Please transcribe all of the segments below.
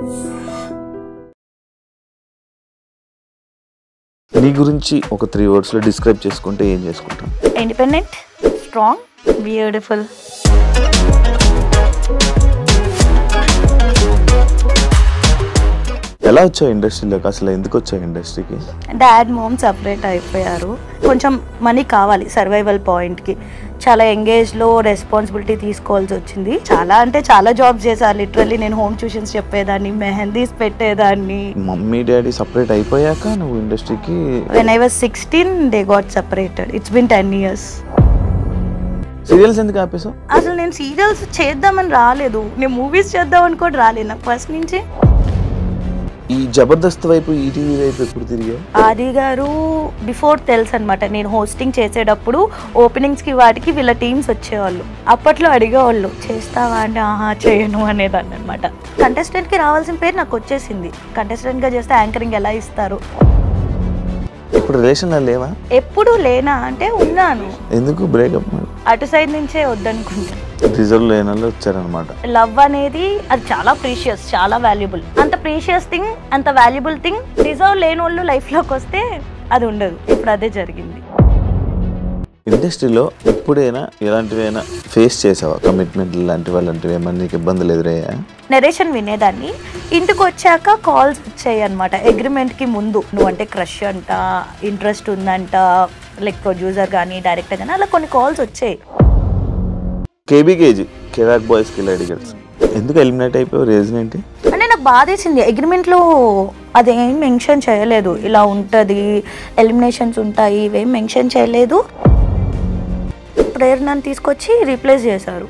నీ గురించి ఒక 3 words లో డిస్క్రైబ్ చేసుకుంటే ఏం చేసుకుంటాం? Independent, strong, beautiful. ఎలా వచ్చావు ఇండస్ట్రీలోకి? అసలు ఎందుకు వచ్చావు ఇండస్ట్రీకి? డాడ్ మామ్ సపరేట్ అయిపోయారు. కొంచెం మనీ కావాలి సర్వైవల్ పాయింట్కి. చాలా ఎంగేజ్లో రెస్పాన్సిబిలిటీ తీసుకోవాల్సి వచ్చింది. చాలా అంటే చాలా జాబ్స్ చేశాను. లిటరల్లీ నేను హోమ్ ట్యూషన్స్ చెప్పేదాన్ని, మెహందీస్ పెట్టేదాన్ని. మమ్మీ డాడీ సపరేట్ అయిపోయాక నువ్వు ఇండస్ట్రీకి? When I was 16 they got separated. It's been 10 years. Serials ఎందుకు ఆపేసావు? అసలు నేను సీరియల్స్ చేద్దామని రాలేదు, నేను మూవీస్ చేద్దామని కూడా రాలేదు. నాకు ఫస్ట్ నుంచి ఈ జబర్దస్త్ వైపు, ఈటీవీ వైపు ఎప్పుడు తిరిగావు? ఆది గారు బిఫోర్ తెలుసు అనమాట. నేను హోస్టింగ్ చేసేటప్పుడు ఓపెనింగ్స్కి వాటికి వీళ్ళ టీమ్స్ వచ్చేవాళ్ళు. అప్పట్లో అడిగేవాళ్ళు చేస్తావా అంటే ఆహా చేయను అనేదాన్ని అనమాట. కంటెస్టెంట్కి రావాల్సిన పేరు నాకు వచ్చేసింది. కంటెస్టెంట్గా చేస్తే యాంకరింగ్ ఎలా ఇస్తారు. ఇప్పుడు రిలేషన్లో లేవా? ఎప్పుడు లేనా అంటే ఉన్నాను. ఎందుకు బ్రేకప్? అటు సైడ్ నుంచే వద్దనుకుంటా. రిజర్వ్ లేని వాళ్ళు వచ్చారనమాట. లవ్ అనేది అది చాలా ప్రీషియస్, చాలా వాల్యుబుల్. అంత ప్రీషియస్ థింగ్, అంత వాల్యుబుల్ థింగ్ రిజర్వ్ లేని వాళ్ళు లైఫ్లోకి వస్తే అది ఉండదు. ఇప్పుడు అదే జరిగింది. ఇండస్ట్రీలో ఎప్పుడైనా ఎలాంటివైనా ఫేస్ చేసావా? కమిట్మెంట్ లాంటివి అలాంటివి ఏమన్నా నీకు ఇబ్బందులు ఎదురయ్యా? నరేషన్ వినేదాన్ని. ఇంటికి వచ్చాక కాల్స్ వచ్చాయి అనమాట. అగ్రిమెంట్కి ముందు నువ్వంటే క్రష్ అంట, ఇంట్రెస్ట్ ఉందంట, లైక్ ప్రొడ్యూసర్ కానీ డైరెక్టర్ కానీ అలా కొన్ని కాల్స్ వచ్చాయి. కేబీకేజీ కెరాక్ బాయ్స్ కిలాడి గర్ల్స్ ఎందుకు ఎలిమినేట్ అయిపోయావు? రీజన్ ఏంటి? అంటే నాకు బాధేసింది. అగ్రిమెంట్లో అదేం మెన్షన్ చేయలేదు, ఇలా ఉంటుంది, ఎలిమినేషన్స్ ఉంటాయి, ఇవేం మెన్షన్ చేయలేదు. ప్రేరణను తీసుకొచ్చి రీప్లేస్ చేశారు.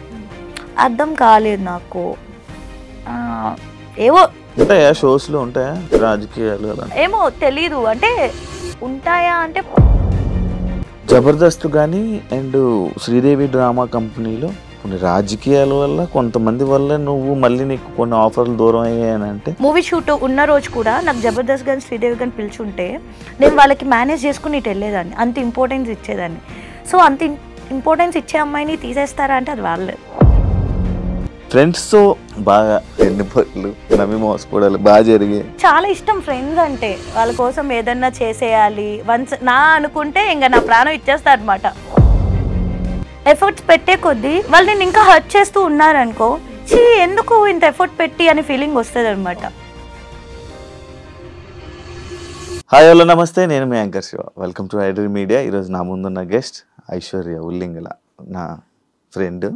అర్థం కాలేదు నాకు. ఏవో ఉంటాయా షోస్లో, ఉంటాయా రాజకీయాలు అలా? ఏమో తెలీదు. అంటే ఉంటాయా అంటే జబర్దస్త్ కానీ అండ్ శ్రీదేవి డ్రామా కంపెనీలో కొన్ని రాజకీయాల వల్ల, కొంతమంది వల్ల నువ్వు మళ్ళీ నీకు కొన్ని ఆఫర్లు దూరం అయ్యాయని అంటే. మూవీ షూట్ ఉన్న రోజు కూడా నాకు జబర్దస్త్ కానీ శ్రీదేవి కానీ పిలుచుంటే నేను వాళ్ళకి మేనేజ్ చేసుకుని ఇటు వెళ్ళేదాన్ని. అంత ఇంపార్టెన్స్ ఇచ్చేదాన్ని. సో అంత ఇంపార్టెన్స్ ఇచ్చే అమ్మాయిని తీసేస్తారా అంటే అది వాళ్ళే. ఫ్రెండ్స్తో బాగా ఎన్ని పట్లు నమ్మి మోసపోవడాలు బాగా జరిగాయి. చాలా ఇష్టం ఫ్రెండ్స్ అంటే. వాళ్ళ కోసం ఏదన్నా చేసేయాలి వన్స్ నా అనుకుంటే ఇంకా నా ప్రాణం ఇచ్చేస్తా అనమాట. ఎఫర్ట్స్ పెట్టే కొద్దీ వాళ్ళు నేను ఇంకా హర్ట్ చేస్తూ ఉన్నారనుకో, ఎందుకు ఇంత ఎఫర్ట్ పెట్టి అనే ఫీలింగ్ వస్తుంది అనమాట. హాయ్ హలో నమస్తే, నేను మీ anchor Shiva. Welcome to iDream media. ఈరోజు నా ముందున్న గెస్ట్ ఐశ్వర్య ఉల్లింగల, నా ఫ్రెండ్.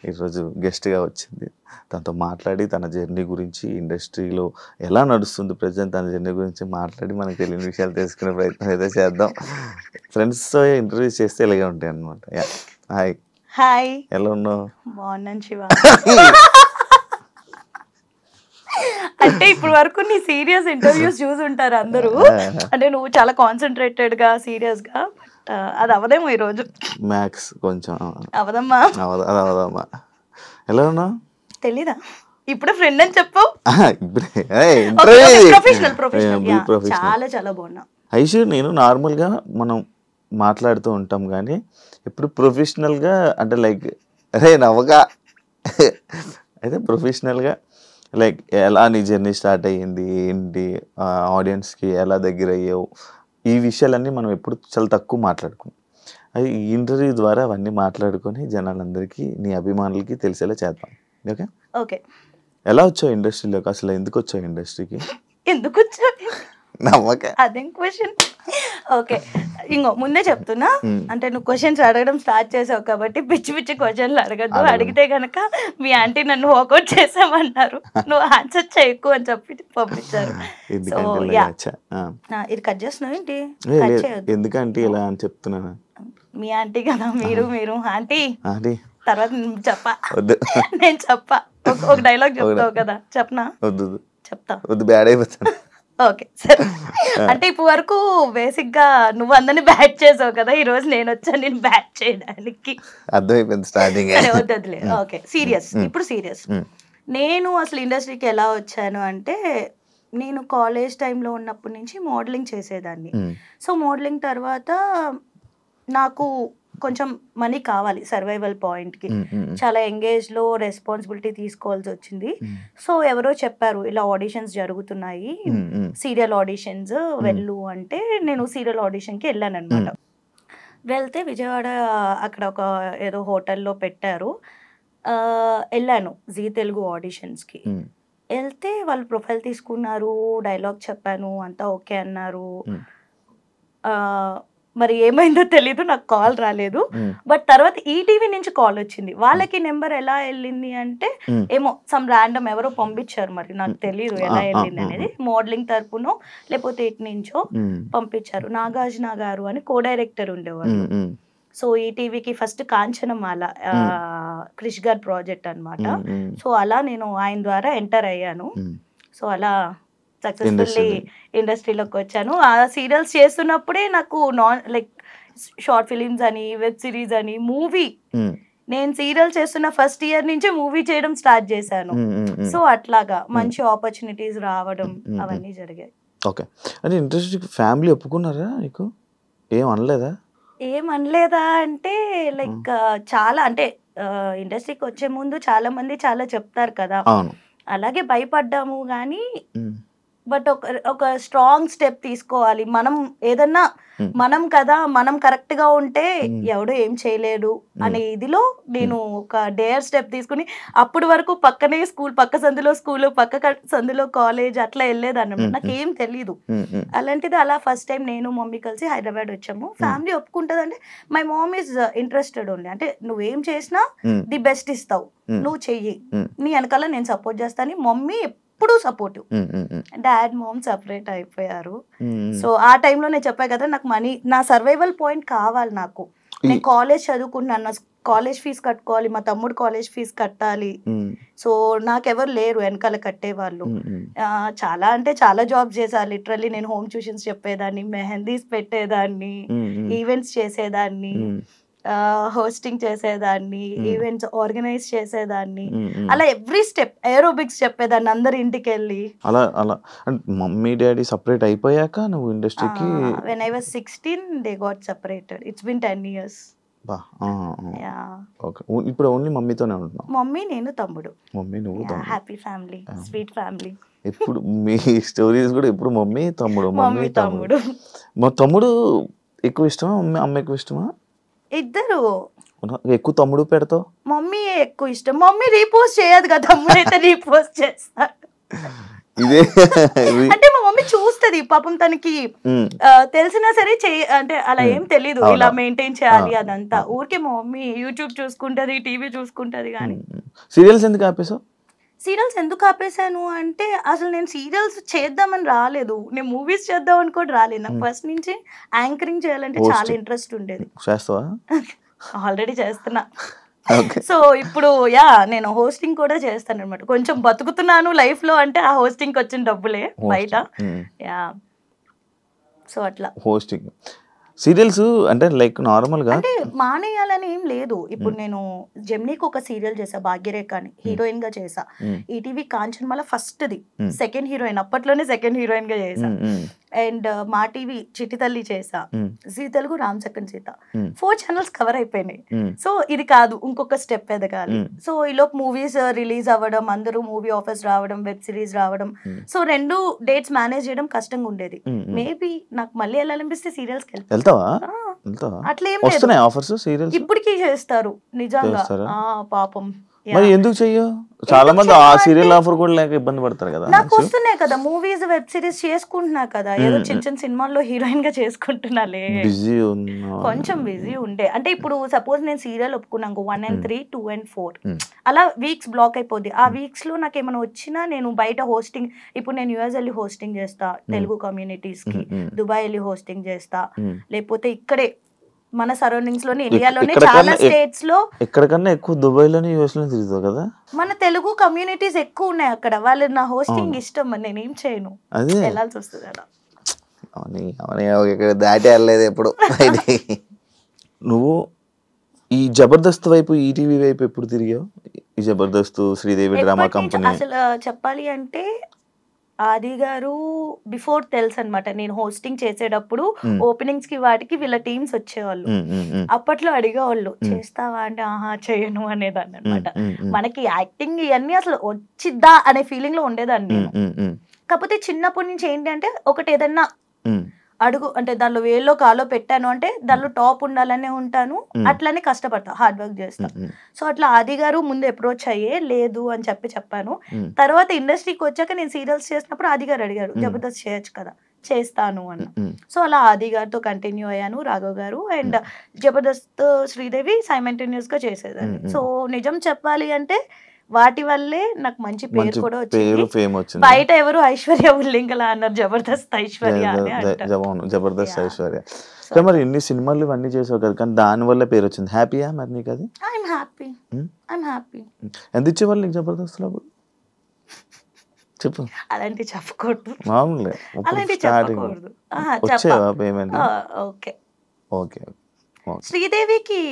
ఈరోజు గెస్ట్గా వచ్చింది. తనతో మాట్లాడి తన జర్నీ గురించి, ఇండస్ట్రీలో ఎలా నడుస్తుంది ప్రజెంట్ తన జర్నీ గురించి మాట్లాడి మనకు తెలియని విషయాలు తెలుసుకునే ప్రయత్నం అయితే చేద్దాం. ఫ్రెండ్స్తో ఇంటర్వ్యూ చేస్తే ఇలాగే ఉంటాయి అనమాట. హాయ్. హాయ్, ఎలా ఉన్నావు? బాగున్నాను శివ. అంటే ఇప్పుడు వరకు నీ సీరియస్ ఇంటర్వ్యూస్ చూసుంటారు అందరూ. అంటే నువ్వు చాలా కాన్సన్ట్రేటెడ్గా సీరియస్గా, అది అవదేమో ఈరోజు. మ్యాక్స్ కొంచెం అవదమ్మా. అవదమ్మా. ఎలా ఉన్నావు? తెలీదా? ఇప్పుడే ఫ్రెండ్ అని చెప్పు. చాలా చాలా బాగున్నా ఐషు. నేను నార్మల్గా మనం మాట్లాడుతూ ఉంటాం కానీ ఇప్పుడు ప్రొఫెషనల్గా అంటే లైక్ అరే నవ్వగా అయితే ప్రొఫెషనల్గా లైక్ ఎలా నీ జర్నీ స్టార్ట్ అయ్యింది, ఏంటి, ఆడియన్స్కి ఎలా దగ్గర అయ్యావు, ఈ విషయాలన్నీ మనం ఎప్పుడు చాలా తక్కువ మాట్లాడుకున్నాం. అది ఈ ఇంటర్వ్యూ ద్వారా అవన్నీ మాట్లాడుకొని జనాలందరికీ, నీ అభిమానులకి తెలిసేలా చేద్దాం. Okay okay. ఎలా వచ్చావు ఇండస్ట్రీలోకి? అసలు ఎందుకు వచ్చావు ఇండస్ట్రీకి? ఎందుకు వచ్చావు? నమ్మక అదేం క్వశ్చన్. ఓకే, ఇంకో ముందే చెప్తున్నా, అంటే నువ్వు క్వశ్చన్స్ అడగడం స్టార్ట్ చేసావు కాబట్టి పిచ్చి పిచ్చి క్వశ్చన్లు అడగద్దు. అడిగితే కనుక మీ ఆంటీ నన్ను వాకౌట్ చేసామన్నారు. నువ్వు ఆన్సర్ చేయకు అని చెప్పి పంపించారు. ఇది కట్ చేస్తున్నావు ఏంటి? ఎందుకంటే ఇలా అని చెప్తున్నాను. మీ ఆంటీ కదా, మీరు ఆంటీ తర్వాత చెప్పా, నేను చెప్పా. ఒక డైలాగ్ చెప్తావు కదా, చెప్పనా? చెప్తా. బ్యాడ్ అయిపోతాను. ఓకే సరే. అంటే ఇప్పుడు వరకు బేసిక్ గా నువ్వు అందరిని బ్యాట్ చేసావు కదా, ఈ రోజు నేను వచ్చాను నేను బ్యాట్ చేయడానికి. అర్థమైపోయింది స్టార్టింగ్. వద్దులే. Okay serious. ఇప్పుడు సీరియస్. నేను అసలు ఇండస్ట్రీకి ఎలా వచ్చాను అంటే, నేను కాలేజ్ టైంలో ఉన్నప్పటి నుంచి మోడలింగ్ చేసేదాన్ని. సో మోడలింగ్ తర్వాత నాకు కొంచెం మనీ కావాలి సర్వైవల్ పాయింట్కి. చాలా ఎంగేజ్లో రెస్పాన్సిబిలిటీ తీసుకోవాల్సి వచ్చింది. సో ఎవరో చెప్పారు ఇలా ఆడిషన్స్ జరుగుతున్నాయి, సీరియల్ ఆడిషన్స్ వెళ్ళు అంటే నేను సీరియల్ ఆడిషన్కి వెళ్ళాను అనమాట. వెళ్తే విజయవాడ అక్కడ ఒక ఏదో హోటల్లో పెట్టారు. వెళ్ళాను జీ తెలుగు ఆడిషన్స్కి. వెళ్తే వాళ్ళు ప్రొఫైల్ తీసుకున్నారు, డైలాగ్ చెప్పాను, అంతా ఓకే అన్నారు. మరి ఏమైందో తెలీదు, నాకు కాల్ రాలేదు. బట్ తర్వాత ఈటీవీ నుంచి కాల్ వచ్చింది. వాళ్ళకి నెంబర్ ఎలా వెళ్ళింది అంటే ఏమో సమ్ ర్యాండమ్ ఎవరో పంపించారు, మరి నాకు తెలియదు ఎలా వెళ్ళింది అనేది. మోడలింగ్ తరపునో లేకపోతే ఇటు నుంచో పంపించారు. నాగార్జున గారు అని కో డైరెక్టర్ ఉండేవాళ్ళు. సో ఈటీవీకి ఫస్ట్ కాంచనమాల క్రిష్ గారి ప్రాజెక్ట్ అనమాట. సో అలా నేను ఆయన ద్వారా ఎంటర్ అయ్యాను. సో అలా సక్సెస్ఫుల్లీ ఇండస్ట్రీలోకి వచ్చాను. ఆ సీరియల్స్ చేస్తున్నప్పుడే నాకు లైక్ షార్ట్ ఫిలిమ్స్ అని, వెబ్ సిరీస్ అని, మూవీ, నేను సీరియల్ చేస్తున్న ఫస్ట్ ఇయర్ నుంచి మూవీ చేయడం స్టార్ట్ చేశాను. సో అట్లాగా మంచి ఆపర్చునిటీస్ రావడం అవన్నీ జరిగాయి. ఓకే, అంటే ఇంట్రెస్ట్ ఫ్యామిలీ ఒప్పుకున్నారా నీకు? ఏం అనలేదా? ఏమనలేదా అంటే లైక్ చాలా అంటే ఇండస్ట్రీకి వచ్చే ముందు చాలా మంది చాలా చెప్తారు కదా, అలాగే భయపడ్డాము కానీ బట్ ఒక స్ట్రాంగ్ స్టెప్ తీసుకోవాలి. మనం ఏదన్నా మనం కదా, మనం కరెక్ట్ గా ఉంటే ఎవడో ఏం చేయలేడు అనే ఇదిలో నేను ఒక డేర్ స్టెప్ తీసుకుని, అప్పటి వరకు పక్కనే స్కూల్, పక్క సందులో స్కూల్, పక్క సందులో కాలేజ్ అట్లా వెళ్ళేదాన్ని. నాకు ఏం తెలీదు. అలాంటిది అలా ఫస్ట్ టైం నేను మమ్మీ కలిసి హైదరాబాద్ వచ్చాము. ఫ్యామిలీ ఒప్పుకుంటుంది అంటే my mom is interested only. అంటే నువ్వేం చేసినా ది బెస్ట్ ఇస్తావు, నువ్వు చెయ్యి, నీ వెనకాల నేను సపోర్ట్ చేస్తాను. మమ్మీ ఎప్పుడు సపోర్టివ్. డాడ్ మామ్ సపరేట్ అయిపోయారు. సో ఆ టైంలో నేను చెప్పా కదా, నాకు మనీ, నా సర్వైవల్ పాయింట్ కావాలి. నాకు నేను కాలేజ్ చదువుకుంటున్నాను, నా కాలేజ్ ఫీజు కట్టుకోవాలి, మా తమ్ముడు కాలేజ్ ఫీజు కట్టాలి. సో నాకెవరు లేరు వెనకాల కట్టేవాళ్ళు. చాలా అంటే చాలా జాబ్ చేశాను. లిటరల్లీ నేను హోమ్ ట్యూషన్స్ చెప్పేదాన్ని, మెహందీస్ పెట్టేదాన్ని, ఈవెంట్స్ చేసేదాన్ని, హోస్టింగ్ చేసేదాన్ని, ఈవెంట్స్ ఆర్గనైజ్ చేసేదాన్ని, అలా ఎవ్రీ స్టెప్, ఏరోబిక్స్ చెప్పేదాన్ని అందరి ఇంటికి వెళ్ళి. అలా అలా అంటే మమ్మీ డాడీ సపరేట్ అయిపోయాక నువ్వు ఇండస్ట్రీకి? when I was 16 they got separated. It's been 10 years. ఇప్పుడు ఓన్లీ మమ్మీతోనే ఉంటున్నావు? మమ్మీ, నేను, తమ్ముడు. మమ్మీ, నువ్వు, తమ్ముడు. Happy family, sweet family. ఎప్పుడు మీ స్టోరీస్ కూడా ఎప్పుడు మమ్మీ తమ్ముడు, మమ్మీ తమ్ముడు. మా తమ్ముడు ఎక్కువ ఇష్టమా, అమ్మ ఎక్కువ ఇష్టమా? ఇద్దరు. ఎక్కువ తమ్ముడు పెడతావు? మమ్మీ ఎక్కువ ఇష్టం. మమ్మీ రీపోస్ట్ చేయదు కదా, తమ్ముడు అయితే రీపోస్ట్ చేస్తాడు. ఇదే అంటే మా మమ్మీ చూస్తది పాపం, తనకి తెలిసినా సరే అంటే అలా ఏం తెలీదు ఇలా మెయింటైన్ చేయాలి అదంతా. ఊరికే మా మమ్మీ యూట్యూబ్ చూసుకుంటది, టీవీ చూసుకుంటది. కానీ సీరియల్స్ ఎందుకు ఆపేసావు? సీరియల్స్ ఎందుకు ఆపేసాను అంటే అసలు నేను సీరియల్స్ చేద్దామని రాలేదు, నేను మూవీస్ చేద్దాం అని కూడా రాలేదు. నాకు ఫస్ట్ నుంచి యాంకరింగ్ చేయాలంటే చాలా ఇంట్రెస్ట్ ఉండేది. ఆల్రెడీ చేస్తున్నా. సో ఇప్పుడు నేను హోస్టింగ్ కూడా చేస్తాను అనమాట. కొంచెం బతుకుతున్నాను లైఫ్ లో అంటే ఆ హోస్టింగ్ వచ్చిన డబ్బులే బయట. సో అట్లా హోస్టింగ్ సీరియల్స్ అంటే లైక్ నార్మల్ గా అంటే మానేయాలని ఏం లేదు. ఇప్పుడు నేను జెమినీకి ఒక సీరియల్ చేసా, భాగ్యరేఖ అని, హీరోయిన్ గా చేసా. ఈటీవీ కాంచనమాల ఫస్ట్ ది, సెకండ్ హీరోయిన్, అప్పట్లోనే సెకండ్ హీరోయిన్ గా చేసా. అండ్ మా టీవీ చిట్టి తల్లి చేసా, జీ తెలుగు రామ్ చక్కన్ సీత, 4 ఛానల్స్ కవర్ అయిపోయినాయి. సో ఇది కాదు, ఇంకొక స్టెప్ ఎదగాలి. సో ఈలోపు మూవీస్ రిలీజ్ అవ్వడం, అందరూ మూవీ ఆఫర్స్ రావడం, వెబ్ సిరీస్ రావడం. సో 2 డేట్స్ మేనేజ్ చేయడం కష్టంగా ఉండేది. మేబీ నాకు మళ్ళీ వెళ్ళాలనిపిస్తే సీరియల్స్కి వెళ్తావా? అట్లేం లేదు, ఇప్పటికీ చేస్తారు నిజంగా. పాపం మరి ఎందుకు చెయ్యవు? చాలా మంది ఆ సీరియల్ ఆఫర్ కూడా లేక ఇబ్బంది పడతారు కదా. నాకు వస్తున్నాయి కదా మూవీస్, వెబ్ సిరీస్ చేసుకుంటున్నా కదా, ఏదో చిన్న చిన్న సినిమాల్లో హీరోయిన్ గా చేసుకుంటున్నాలే. కొంచెం బిజీ ఉండే. అంటే ఇప్పుడు సపోజ్ నేను సీరియల్ ఒప్పుకున్నాను 1 and 3, 2 and 4 అలా వీక్స్ బ్లాక్ అయిపోద్ది. ఆ వీక్స్ లో నాకు ఏమైనా వచ్చినా నేను బయట హోస్టింగ్, ఇప్పుడు నేను యూఎస్ వెళ్ళి హోస్టింగ్ చేస్తా తెలుగు కమ్యూనిటీస్ కి, దుబాయ్ వెళ్ళి హోస్టింగ్ చేస్తా, లేకపోతే ఇక్కడే మన సరౌండింగ్స్ లోనే, ఇండియాలోనే చాలా స్టేట్స్ లో. ఎక్కడికన్నా ఎక్కువ దుబాయ్ లోనే యూఎస్ లో తిరుగుతావు కదా. మన తెలుగు కమ్యూనిటీస్ ఎక్కువ ఉన్నాయి అక్కడ, వాళ్ళు నా హోస్టింగ్ ఇష్టం అని నేను ఏం చేయను, వెళ్ళాల్సి వస్తుంది అలా. దాటి వెళ్ళలేదు ఎప్పుడు. నువ్వు ఈ జబర్దస్త్ వైపు, ఈటీవీ వైపు ఎప్పుడు తిరిగావు? ఈ జబర్దస్త్, శ్రీదేవి డ్రామా కంపెనీ. అసలు చెప్పాలి అంటే ఆది గారు బిఫోర్ తెలుసు అనమాట. నేను హోస్టింగ్ చేసేటప్పుడు ఓపెనింగ్స్ కి వాటికి వీళ్ళ టీమ్స్ వచ్చేవాళ్ళు. అప్పట్లో అడిగేవాళ్ళు చేస్తావా అంటే ఆహా చేయను అనేదాన్ని అనమాట. మనకి యాక్టింగ్ ఇవన్నీ అసలు వచ్చిద్దా అనే ఫీలింగ్ లో ఉండేదాన్ని నేను. కాకపోతే చిన్నప్పటి నుంచి ఏంటి అంటే ఒకటి ఏదన్నా అడుగు అంటే దానిలో వేల్లో కాలో పెట్టాను అంటే దానిలో టాప్ ఉండాలనే ఉంటాను, అట్లనే కష్టపడతా, హార్డ్ వర్క్ చేస్తా. సో అట్లా ఆది గారు ముందు అప్రోచ్ అయ్యే లేదు అని చెప్పాను. తర్వాత ఇండస్ట్రీకి వచ్చాక నేను సీరియల్స్ చేసినప్పుడు ఆది గారు అడిగారు జబర్దస్త్ చేయొచ్చు కదా, చేస్తాను అన్న. సో అలా ఆది గారితో కంటిన్యూ అయ్యాను. రాఘవ్ గారు అండ్ జబర్దస్త్ శ్రీదేవి సైమల్టేనియస్ గా చేసేదాన్ని. సో నిజం చెప్పాలి అంటే వాటి వల్లే నాకు మంచి పేరు కూడా వచ్చింది. బయట ఎవరు ఐశ్వర్య ఉల్లింగలా అన్నారు, జబర్దస్త్ ఐశ్వర్య జబర్దస్త్ ఐశ్వర్య. మరి ఎన్ని సినిమాలు ఇవన్నీ చేసావు కదా, కానీ దాని వల్ల పేరు వచ్చింది. హ్యాపీయా మరి నీకు అది? I'm happy. ఎంత ఇచ్చేవాళ్ళు నీకు జబర్దస్త్ లో? చెప్పు. అలాంటి చెప్పకూడదు, మామూలే. అలాంటి చెప్పకూడదు. వచ్చేవా పేమెంట్? ఓకే. శ్రీదేవికి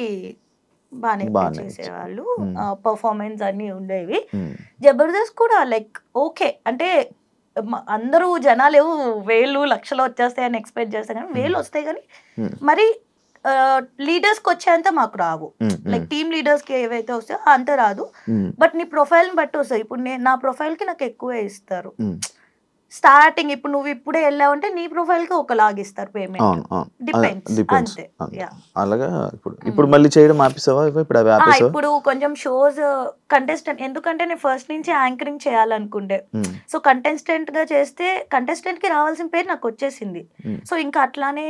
బాగానే చేసేవాళ్ళు, పర్ఫార్మెన్స్ అన్ని ఉండేవి. జబర్దస్త్ కూడా లైక్ ఓకే అంటే అందరూ జనాలు వేలు లక్షలు వచ్చేస్తాయని ఎక్స్పెక్ట్ చేస్తాం, కానీ వేలు వస్తాయి కానీ మరి లీడర్స్ కి వచ్చేంత మాకు రావు. లైక్ టీమ్ లీడర్స్ కి ఏవైతే వస్తాయో అంత రాదు. బట్ నీ ప్రొఫైల్ బట్టి వస్తాయి. ఇప్పుడు నా ప్రొఫైల్ కి నాకు ఎక్కువే ఇస్తారు స్టార్టింగ్. ఇప్పుడు నువ్వు ఇప్పుడే వెళ్ళావంటే నీ ప్రొఫైల్ కి ఒకలాగా ఇస్తారు పేమెంట్, డిపెండ్స్ అంతే. అలాగా ఇప్పుడు మళ్ళీ చేయడం ఆపేసావా? ఇప్పుడు కొంచెం షోస్ కంటెస్టెంట్, ఎందుకంటే నేను ఫస్ట్ నుంచి యాంకరింగ్ చేయాలనుకుంటే, సో కంటెస్టెంట్ గా చేస్తే కంటెస్టెంట్ కి రావాల్సిన పేరు నాకు వచ్చేసింది. సో ఇంకా అట్లానే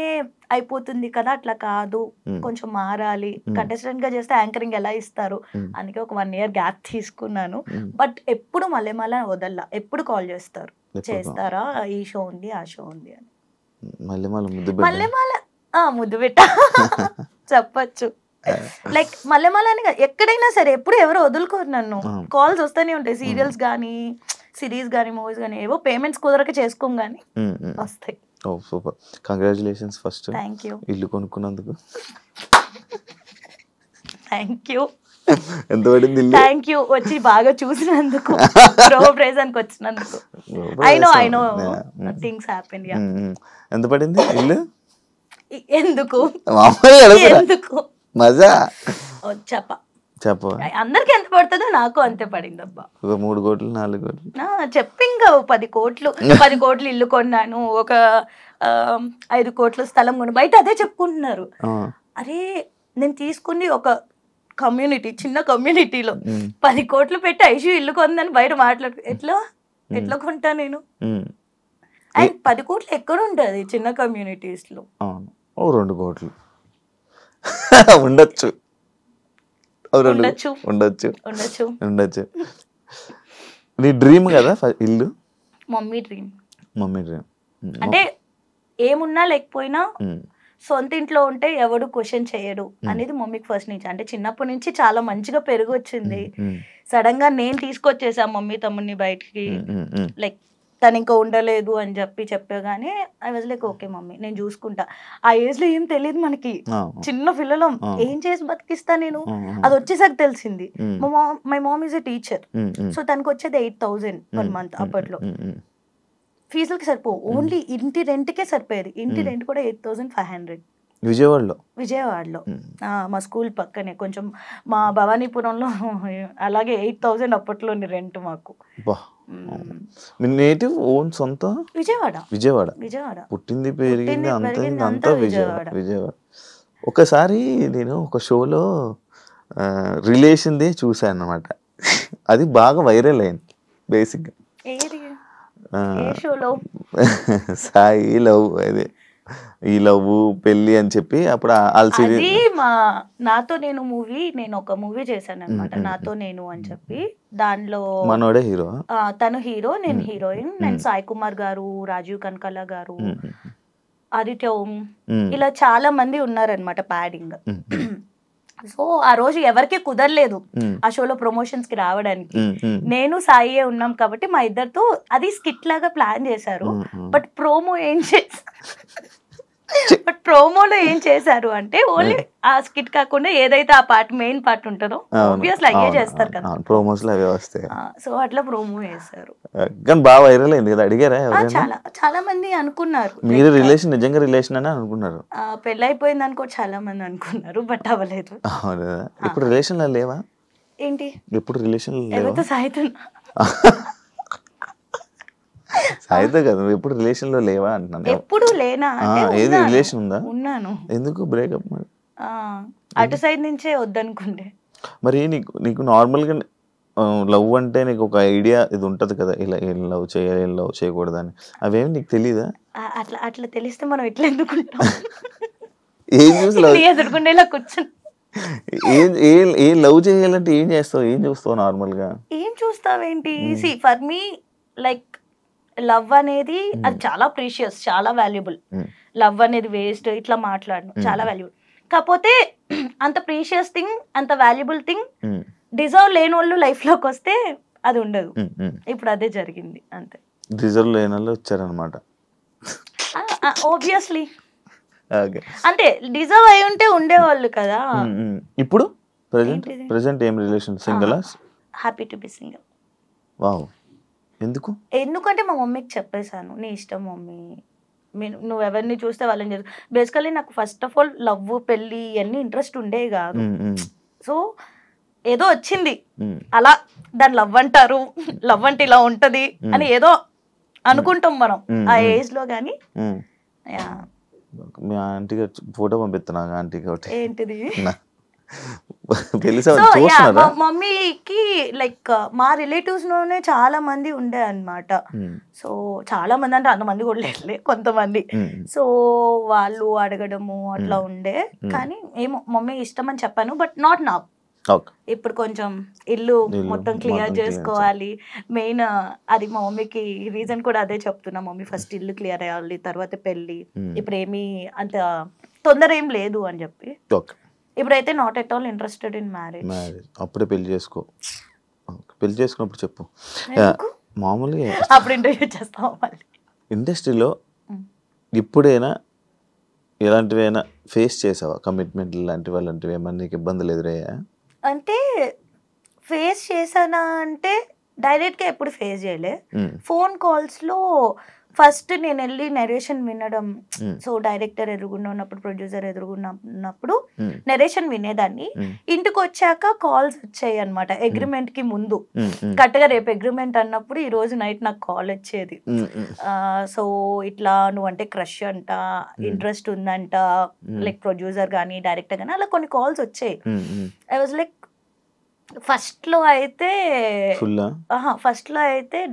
అయిపోతుంది కదా, అట్లా కాదు, కొంచెం మారాలి. కంటెస్టెంట్ గా చేస్తే యాంకరింగ్ ఎలా ఇస్తారు, అందుకే ఒక 1 year గ్యాప్ తీసుకున్నాను. బట్ ఎప్పుడు మళ్ళీ వదల్లా, ఎప్పుడు కాల్ చేస్తారు, చేస్తారా ఈ షో ఉంది ఆ షో ఉంది అని. మళ్ళీ ముద్దు పెట్ట చెప్పచ్చు. లైక్ మళ్ళీ ఎక్కడైనా సరే ఎప్పుడు ఎవరు వదులుకోరు నన్ను, కాల్స్ వస్తూనే ఉంటాయి. సీరియల్స్ గానీ సిరీస్ గానీ మూవీస్ గానీ ఏవో పేమెంట్స్ కుదరక చేసుకోం గానీ వస్తాయి. Super, congratulations first. Thank you. ఇల్లు కొనుక్కున్నందుకు థ్యాంక్ యూ. ఎంత పడింది? థ్యాంక్ యూ వచ్చి బాగా చూసినందుకు, ప్రైజానికి వచ్చినందుకు. I know things happen. ఎంత పడింది ఇల్లు? ఎందుకు మజా చెప్ప అందరికి ఎంత పడుతుందో నాకు అంతే పడింది అబ్బా. 3 కోట్లు 4 కోట్లు చెప్పి ఇంకా 10 కోట్లు 10 కోట్లు ఇల్లు కొన్నాను, ఒక 5 కోట్ల స్థలం కొను. బయట అదే చెప్పుకుంటున్నారు. అరే నేను తీసుకుని ఒక కమ్యూనిటీ, చిన్న కమ్యూనిటీలో 10 కోట్లు పెట్టి ఐషు ఇల్లు కొందని బయట మాట్లాడు, ఎట్లా కొంటా నేను? అండ్ 10 కోట్లు ఎక్కడ ఉంటుంది చిన్న కమ్యూనిటీస్ లో? 2 కోట్లు ఉండొచ్చు. నీ డ్రీమ్ కదా ఇల్లు? Mummy dream. అంటే ఏమున్నా లేకపోయినా సొంత ఇంట్లో ఉంటే ఎవడు క్వశ్చన్ చేయడు అనేది మమ్మీకి ఫస్ట్ నుంచి. అంటే చిన్నప్పటి నుంచి చాలా మంచిగా పెరుగు వచ్చింది. సడన్ గా నేను తీసుకొచ్చేసా మమ్మీ తమ్ముడిని బయటికి, లైక్ తను ఇంకా ఉండలేదు అని చెప్పగానే I was like okay mummy నేను చూసుకుంటా. ఆ ఏజ్ లో ఏం తెలియదు మనకి, చిన్న పిల్లలం, ఏం చేసి బతికిస్తా నేను, అది వచ్చేసరికి తెలిసింది. My mom is a teacher, so తనకు వచ్చేది 8,000 per month. అప్పట్లో ఫీజులకి సరిపోవు, ఓన్లీ ఇంటి రెంట్కే సరిపోయేది. ఇంటి రెంట్ కూడా 8,500 విజయవాడలో. మా స్కూల్ పక్కనే కొంచెం మా భవానీపురంలో అలాగే 8,000 అప్పట్లోని రెంట్ మాకు. నేటివ్ ఓన్ సొంత విజయవాడ. పుట్టింది పెరిగింది అంతా విజయవాడ. ఒకసారి నేను ఒక షోలో రిలేషన్దే చూసాను అనమాట. అది బాగా వైరల్ అయింది. బేసిక్గా సాయి లవ్, అదే ఈ లవ్ పెళ్లి అని చెప్పి అప్పుడు నాతో నేను మూవీ, నేను ఒక మూవీ చేశాను అనమాట, నాతో నేను అని చెప్పి. దానిలో మనోడే హీరో, తను హీరో, నేను హీరోయిన్. నేను సాయి కుమార్ గారు, రాజీవ్ కనకాల గారు, ఆదిత్య ఓం, ఇలా చాలా మంది ఉన్నారనమాట ప్యాడింగ్. సో ఆ రోజు ఎవరికి కుదరలేదు ఆ షోలో ప్రమోషన్స్ కి రావడానికి. నేను సాయి ఉన్నాం కాబట్టి మా ఇద్దరితో అది స్కిట్ లాగా ప్లాన్ చేశారు. బట్ ప్రోమో ఏం బట్ ప్రోమోలో ఏం చేశారు అంటే ఓన్లీ ఆ స్కిట్ కాకుండా ఏదైతే ఆ పార్ట్ మెయిన్ పార్ట్ ఉంటుందో ఆబ్వియస్లీ అయ్యే చేస్తారు కదా, ప్రోమోస్ లో అవే వస్తాయి. సో అట్లా ప్రోమో చేశారు. కానీ బాగా వైరల్ అయింది కదా, అడిగారా ఎవరైనా? చాలా చాలా మంది అనుకున్నారు మీరు రిలేషన్ నిజంగా రిలేషన్ అని అనుకున్నారు. పెళ్ళి అయిపోయింది అనుకో చాలా మంది అనుకున్నారు, బట్ అవ్వలేదు. ఇప్పుడు రిలేషన్ లో లేవా? ఏంటి ఎప్పుడు రిలేషన్ ఎవరితో సాయితున్నా? సాయితో కదా, నువ్వు ఎప్పుడు రిలేషన్ లో లేవా అంటున్నాను. ఎప్పుడు లేనా? ఏది రిలేషన్ ఉందా? ఉన్నాను. ఎందుకు బ్రేకప్ మరి? అటు సైడ్ నుంచే వద్దనుకుంటే. మరి నీకు నార్మల్ గా లవ్ అంటే నీకు ఒక ఐడియా ఇది ఉంటది కదా, ఇలా ఏం లవ్ చేయాలి ఏం లవ్ చేయకూడదు అని, అవేమి నీకు తెలీదా? అట్లా అట్లా తెలిస్తే మనం ఎట్లా ఎందుకుంటాం? ఏం చూసి లవ్ ఎదుర్కొండేలా కూర్చొని ఏం లవ్ చేయాలంటే ఏం చేస్తావు, ఏం చూస్తావు నార్మల్ గా? ఏం చూస్తావేంటి? See for me like love అనేది అది చాలా ప్రీషియస్, చాలా వాల్యుబుల్. లవ్ అనేది వేస్ట్ ఇట్లా మాట్లాడను, చాలా వాల్యుబుల్. కాకపోతే అంత ప్రీషియస్ థింగ్, అంత వాల్యుబుల్ థింగ్ డిజర్వ్ లేని వాళ్ళు లైఫ్ లోకి వస్తే అది ఉండదు. ఇప్పుడు అదే జరిగింది అంతే. డిజర్వ్ లేని వాళ్ళు వచ్చారనమాట. ఆబ్వియస్లీ అంటే డిజర్వ్ అయి ఉంటే ఉండేవాళ్ళు కదా. ఇప్పుడు ప్రెజెంట్ ఏం relation? Single? Happy to be single. Wow. ఎందుకంటే మా మమ్మీకి చెప్పేశాను, నీ ఇష్టం మమ్మీ, నువ్వు ఎవరిని చూస్తే వాళ్ళని చేసు. బేసికలీ నాకు ఫస్ట్ ఆఫ్ ఆల్ లవ్ పెళ్ళి ఇవన్నీ ఇంట్రెస్ట్ ఉండే కాదు. సో ఏదో వచ్చింది అలా, దాన్ని లవ్ అంటారు, లవ్ అంటే ఇలా ఉంటది అని ఏదో అనుకుంటాం మనం ఆ ఏజ్ లో. కానీ మీ ఆంటీకి ఫోటో పంపిస్తున్నా, ఆంటీకి ఒకటి. ఏంటిది? మమ్మీకి లైక్ మా రిలేటివ్స్ లోనే చాలా మంది ఉండే అన్నమాట. సో చాలా మంది అంటే అంతమంది కూడా లేదులే, కొంతమంది. సో వాళ్ళు అడగడము అట్లా ఉండే. కానీ ఏమో మమ్మీ ఇష్టం అని చెప్పాను, బట్ నాట్ నా. ఇప్పుడు కొంచెం ఇల్లు మొత్తం క్లియర్ చేసుకోవాలి మెయిన్. అది మా మమ్మీకి రీజన్ కూడా అదే చెప్తున్నా, మమ్మీ ఫస్ట్ ఇల్లు క్లియర్ అయ్యాలి, తర్వాత పెళ్ళి. ఇప్పుడు ఏమీ అంత తొందర ఏం లేదు అని చెప్పి. ఇప్పుడైతే not at all interested in marriage. అప్పుడే పెళ్లి చేసుకో. పెళ్లి చేసుకున్నప్పుడు చెప్పు. మామూలుగా అప్పుడు ఇంటర్వ్యూ చేస్తాం. మళ్ళీ ఇండస్ట్రీలో ఇప్పుడైనా ఎలాంటివైనా ఫేస్ చేసావా? కమిట్మెంట్ లాంటివి అలాంటివి ఏమన్నా నీకు ఇబ్బందులు ఎదురయ్యా? అంటే ఫేస్ చేశానా అంటే డైరెక్ట్గా ఎప్పుడు ఫేస్ చేయలే. ఫోన్ కాల్స్లో ఫస్ట్ నేను వెళ్ళి నెరేషన్ వినడం. సో డైరెక్టర్ ఎదురుగుండా ఉన్నప్పుడు, ప్రొడ్యూసర్ ఎదురుగున్నప్పుడు నెరేషన్ వినేదాన్ని. ఇంటికి వచ్చాక కాల్స్ వచ్చాయి అనమాట. అగ్రిమెంట్ కి ముందు కరెక్ట్గా రేపు అగ్రిమెంట్ అన్నప్పుడు ఈ రోజు నైట్ నాకు కాల్ వచ్చేది. సో ఇట్లా నువ్వంటే క్రష్ అంట, ఇంట్రెస్ట్ ఉందంట, లైక్ ప్రొడ్యూసర్ కానీ డైరెక్టర్ కానీ అలా కొన్ని కాల్స్ వచ్చాయి. ఐ వాజ్ లైక్ ఫస్ట్ లో అయితే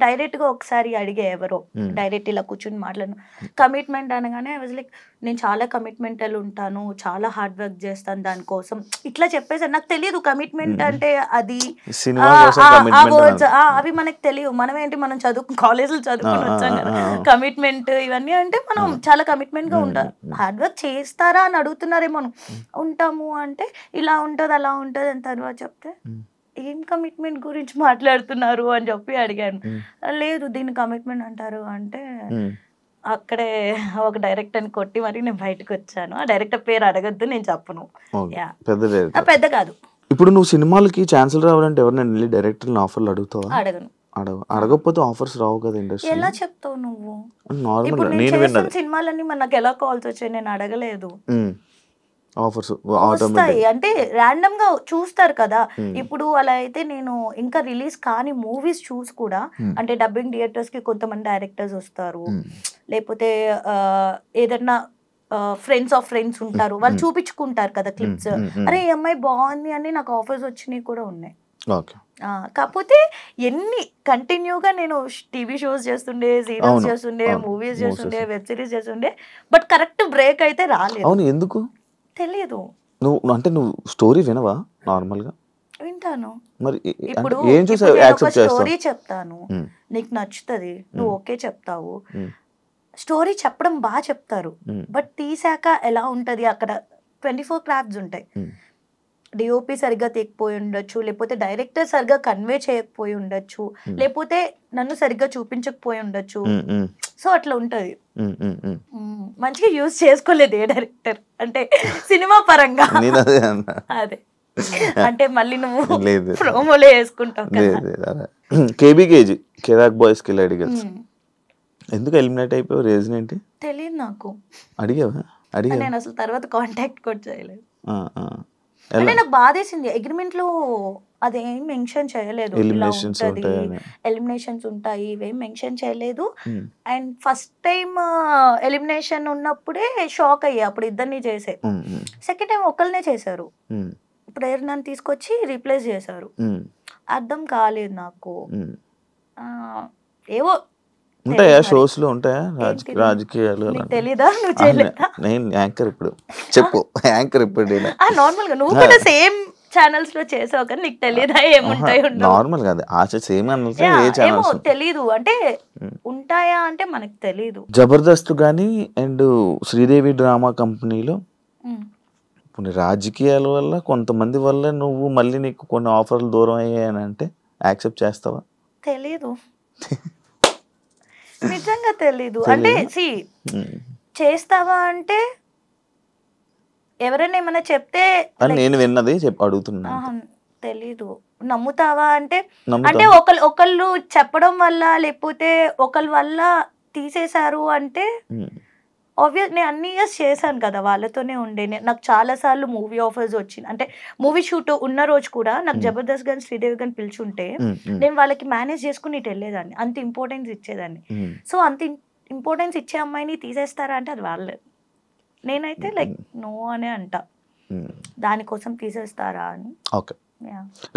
డైరెక్ట్ గా ఒకసారి అడిగే, ఎవరో డైరెక్ట్ ఇలా కూర్చుని మాట్లాడను. కమిట్మెంట్ అనగానే ఐ వాజ్ లైక్ నేను చాలా కమిట్మెంటల్ ఉంటాను, చాలా హార్డ్ వర్క్ చేస్తాను దానికోసం ఇట్లా చెప్పేసారు. నాకు తెలియదు కమిట్మెంట్ అంటే అది, ఆ వర్డ్స్ అవి మనకు తెలియదు. మనం ఏంటి, మనం కాలేజీలో చదువుకుని వచ్చాం కదా. కమిట్మెంట్ ఇవన్నీ అంటే మనం చాలా కమిట్మెంట్ గా ఉంటాం. హార్డ్ వర్క్ చేస్తారా అని అడుగుతున్నారేమో. ఉంటాము అంటే ఇలా ఉంటది అలా ఉంటది అని తర్వాత చెప్తే ఏం కమిట్మెంట్ గురించి మాట్లాడుతున్నారు అని చెప్పి అడిగాను. లేదు దీన్ని కమిట్మెంట్ అంటారు అంటే అక్కడే ఒక డైరెక్టర్ కొట్టి మరి నేను బయటకు వచ్చాను. ఆ డైరెక్టర్ పేరు అడగద్దు, నేను చెప్పను. పెద్ద కాదు. ఇప్పుడు నువ్వు సినిమాలకి ఛాన్సులు రావాలంటే ఎవరినైనా డైరెక్టర్ ఆఫర్లు అడుగుతావా? అడగను. అడగకపోతే ఆఫర్స్ రావు కదా ఇండస్ట్రీ. ఎలా చెప్తావు నువ్వు? సినిమాలన్నీ మనకు ఎలా కాల్స్ వచ్చాయి, నేను అడగలేదు. వస్తాయి అంటే ర్యాండమ్ గా చూస్తారు కదా. ఇప్పుడు అలా అయితే నేను ఇంకా రిలీజ్ కాని మూవీస్ చూసి కూడా, అంటే డబ్బింగ్ థియేటర్స్ కి కొంతమంది డైరెక్టర్స్ వస్తారు, లేకపోతే ఏదన్నా ఫ్రెండ్స్ ఆఫ్ ఫ్రెండ్స్ ఉంటారు, వాళ్ళు చూపించుకుంటారు కదా క్లిప్స్. అరే ఈ అమ్మాయి బాగుంది అని నాకు ఆఫర్స్ వచ్చినాయి కూడా ఉన్నాయి. కాకపోతే ఎన్ని కంటిన్యూగా నేను టీవీ షోస్ చేస్తుండే, సీరియల్స్ చేస్తుండే, మూవీస్ చేస్తుండే, వెబ్ సిరీస్ చేస్తుండే, బట్ కరెక్ట్ బ్రేక్ అయితే రాలేదు. ఎందుకు తెలియదు. నువ్వు స్టోరీ వినవా? నార్మల్ గా వింటాను. మరి ఇప్పుడు స్టోరీ చెప్తాను, నీకు నచ్చుతుంది, నువ్వు ఓకే చెప్తావు. స్టోరీ చెప్పడం బాగా చెప్తారు, బట్ తీసాక ఎలా ఉంటది, అక్కడ 24 క్రాఫ్ట్స్ ఉంటాయి. డిఓపి సరిగ్గా తీయకపోయి ఉండొచ్చు, లేకపోతే డైరెక్టర్ సరిగ్గా కన్వే చేయకపోయి ఉండొచ్చు, లేకపోతే నన్ను సరిగ్గా చూపించకపోయి ఉండొచ్చు. సో అట్లా ఉంటది. మంచిగా యూజ్ చేసుకోలేదు ఏ డైరెక్టర్ అంటే సినిమా పరంగా. అదే అంటే మళ్ళీ నువ్వు ప్రోమోలో వేసుకుంటావు కదా. కేబీకేజీ కెరాక్ బాయ్స్ కిలాడి గర్ల్స్ ఎందుకు ఎలిమినేట్ అయిపోయావు? రీజన్ ఏంటి? తెలియదు నాకు. అడిగావా? నేను అసలు తర్వాత కాంటాక్ట్ కూడా చేయలేదు. అంటే నాకు బాధేసింది, అగ్రిమెంట్ లో అదేం మెన్షన్ చేయలేదు, ఎలిమినేషన్స్ ఉంటాయి ఇవేం మెన్షన్ చేయలేదు. అండ్ ఫస్ట్ టైం ఎలిమినేషన్ ఉన్నప్పుడే షాక్ అయ్యా, అప్పుడు ఇద్దరిని చేసే. సెకండ్ టైం ఒకళ్ళనే చేశారు, ప్రేరణను తీసుకొచ్చి రీప్లేస్ చేశారు. అర్థం కాలేదు నాకు. ఏవో ఉంటాయా షోస్ లో, ఉంటాయా రాజకీయాలు? తెలీదా? నువ్వు చేయలేదా? నేను యాంకర్ ఇప్పుడు, చెప్పు యాంకర్ ఇప్పుడు. నార్మల్ గా నువ్వు కూడా సేమ్ ఛానల్స్ లో చేసావు కానీ నీకు తెలియదా ఏముంటాయి? నార్మల్ గా సేమ్ ఏమో తెలీదు, అంటే ఉంటాయా అంటే మనకు తెలీదు. జబర్దస్త్ గానీ అండ్ శ్రీదేవి డ్రామా కంపెనీలో కొన్ని రాజకీయాల వల్ల కొంతమంది వల్ల నువ్వు మళ్ళీ నీకు కొన్ని ఆఫర్లు దూరం అయ్యాయని అంటే యాక్సెప్ట్ చేస్తావా? తెలీదు, నిజంగా తెలీదు. అంటే చేస్తావా అంటే ఎవరైనా ఏమైనా చెప్తే నేను విన్నది అడుగుతున్నా. తెలీదు. నమ్ముతావా అంటే అంటే ఒకళ్ళు చెప్పడం వల్ల లేకపోతే ఒకళ్ళ వల్ల తీసేశారు అంటే ఆబ్వియస్ నేను అన్ని ఇయర్స్ చేశాను కదా, వాళ్ళతోనే ఉండే. నాకు చాలా సార్లు మూవీ ఆఫర్స్ వచ్చింది, అంటే మూవీ షూట్ ఉన్న రోజు కూడా నాకు జబర్దస్త్ గాని శ్రీదేవి గాని పిలుచుంటే నేను వాళ్ళకి మేనేజ్ చేసుకుని ఇటు వెళ్ళేదాన్ని, అంత ఇంపార్టెన్స్ ఇచ్చేదాన్ని. సో అంత ఇంపార్టెన్స్ ఇచ్చే అమ్మాయిని తీసేస్తారా అంటే అది వాళ్ళే. నేనైతే లైక్ నో అనే అంట, దానికోసం తీసేస్తారా అని. ఓకే,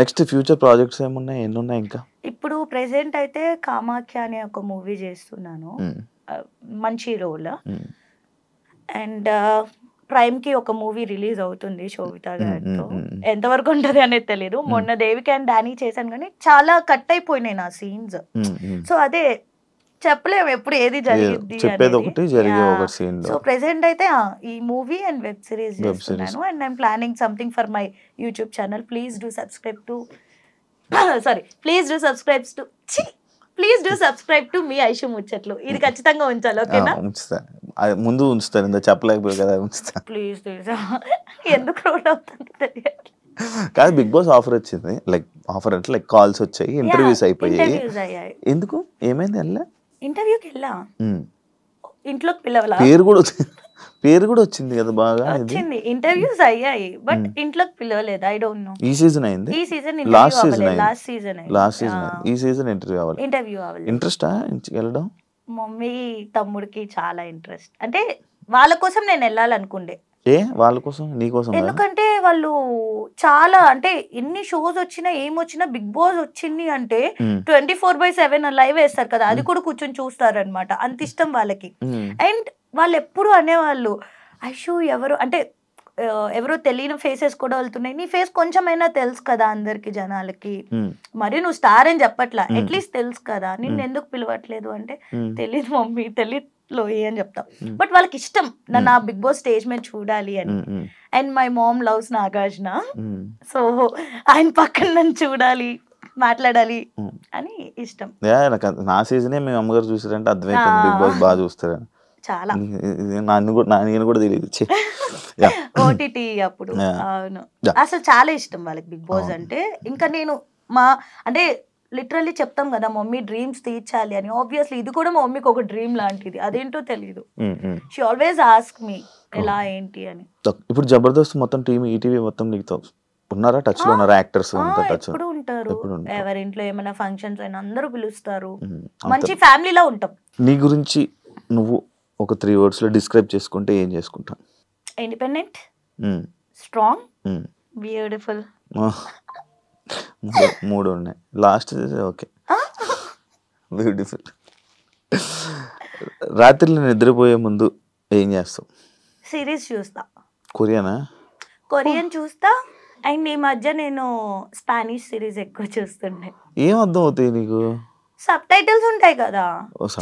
నెక్స్ట్ ఫ్యూచర్ ప్రాజెక్ట్స్ ఏమున్నాయి, ఎన్ని ఉన్నాయి ఇంకా? ఇప్పుడు ప్రెసెంట్ అయితే కామాఖ్య అనే ఒక మూవీ చేస్తున్నాను, మంచి రోల్. అండ్ ప్రైమ్ కి ఒక మూవీ రిలీజ్ అవుతుంది శోభితా గారితో, ఎంతవరకు ఉంటది అనేది తెలియదు. మొన్న దేవికి అండ్ డానీ చేశాను కానీ చాలా కట్ అయిపోయినాయి నా సీన్స్. సో అదే చెప్పలేము ఎప్పుడు ఏది జరిగింది. సో ప్రెసెంట్ అయితే ఈ మూవీ అండ్ వెబ్ సిరీస్ చేస్తున్నాను. And I'm planning something for my YouTube channel. Please do subscribe to me Aishu Muchatlu. ఇది ఖచ్చితంగా ఉంచాలి, ఓకేనా? ముందు ఉంచుతాను, చెప్పలేకపోయి కదా, ఉంచుతా ప్లీజ్. ఎందుకు రోడ్ అవుతుంది తెలియదు. కాదు, బిగ్ బాస్ ఆఫర్ వచ్చింది, లైక్ ఆఫర్ అంటే లైక్ కాల్స్ వచ్చాయి, ఇంటర్వ్యూస్ అయిపోయాయి. ఎందుకు, ఏమైంది? వెళ్ళా ఇంటర్వ్యూకి వెళ్ళా, ఇంట్లోకి పిలవలా, పేరు కూడా వచ్చింది కదా, బాగా వచ్చింది. ఇంటర్వ్యూస్ అయ్యాయి బట్ ఇంట్లోకి పిలవలేదు. I don't know. ఈ సీజన్ అయింది, ఈ సీజన్ లాస్ట్ సీజన్ ఈ సీజన్ ఇంటర్వ్యూ అవ్వాలి. ఇంట్రెస్టా వెళ్ళడం? మమ్మీ తమ్ముడికి చాలా ఇంట్రెస్ట్, అంటే వాళ్ళ కోసం నేను వెళ్ళాలనుకుండే. వాళ్ళ కోసం, నీ కోసం? ఎందుకంటే వాళ్ళు చాలా, అంటే ఎన్ని షోస్ వచ్చినా ఏమొచ్చినా బిగ్ బాస్ వచ్చింది అంటే 24/7 లైవ్ వేస్తారు కదా, అది కూడా కూర్చొని చూస్తారు అనమాట, అంత ఇష్టం వాళ్ళకి. అండ్ వాళ్ళు ఎప్పుడు అనేవాళ్ళు, ఐషు ఎవరు అంటే ఎవరో తెలియని ఫేసెస్ కూడా వెళ్తున్నాయి, నీ ఫేస్ కొంచెమైనా తెలుసు కదా అందరికి జనాలకి, మరి నువ్వు స్టార్ అని చెప్పట్లా, అట్లీస్ట్ తెలుసు కదా, నిన్ను ఎందుకు పిలవట్లేదు అంటే తెలీదు మమ్మీ, తెలీదు అని చెప్తా. బట్ వాళ్ళకి ఇష్టం నన్ను ఆ బిగ్ బాస్ స్టేజ్ మీద చూడాలి అని. And my mom loves Nagarjuna, so ఆయన పక్కన నన్ను చూడాలి, మాట్లాడాలి అని ఇష్టం. నా సీజనే మీ అమ్మగారు చూసారంటే అర్థమైపోయింది బిగ్ బాస్ బాగా చూస్తారని. చాలా, నేను కూడా తెలియదు. ఓటీటీ అప్పుడు. అవును, అసలు చాలా ఇష్టం వాళ్ళకి బిగ్ బాస్ అంటే. ఇంకా నేను అంటే లిటరల్లీ చెప్తాం కదా మమ్మీ డ్రీమ్స్ తీర్చాలి అని, ఆబ్వియస్లీ ఇది కూడా మా మమ్మీకి ఒక డ్రీమ్ లాంటిది, అదేంటో తెలియదు. షీ ఆల్వేస్ ఆస్క్ మీ ఎలా ఏంటి అని. ఇప్పుడు జబర్దస్త్ మొత్తం టీమ్, ఈటీవీ మొత్తం నీకు ఉన్నారా, టచ్ లో ఉన్నారా యాక్టర్స్? ఎప్పుడు ఉంటారు, ఎవరింట్లో ఏమైనా ఫంక్షన్స్ అయినా అందరూ పిలుస్తారు, మంచి ఫ్యామిలీలా ఉంటాం. నీ గురించి నువ్వు ఒక 3 words లో డిస్క్రైబ్ చేసుకుంటే ఏం చేసుకుంటావు? Independent, strong, beautiful. 3 ఉన్నాయి, లాస్ట్ ఓకే, బ్యూటిఫుల్. రాత్రిలో నిద్రపోయే ముందు ఏం చేస్తావు? సిరీస్ చూస్తా. కొరియన్ చూస్తా. అండ్ ఈ మధ్య నేను స్పానిష్ సిరీస్ ఎక్కువ చూస్తుండే. ఏం అర్థం అవుతాయి నీకు? సబ్ టైటిల్స్ ఉంటాయి కదా,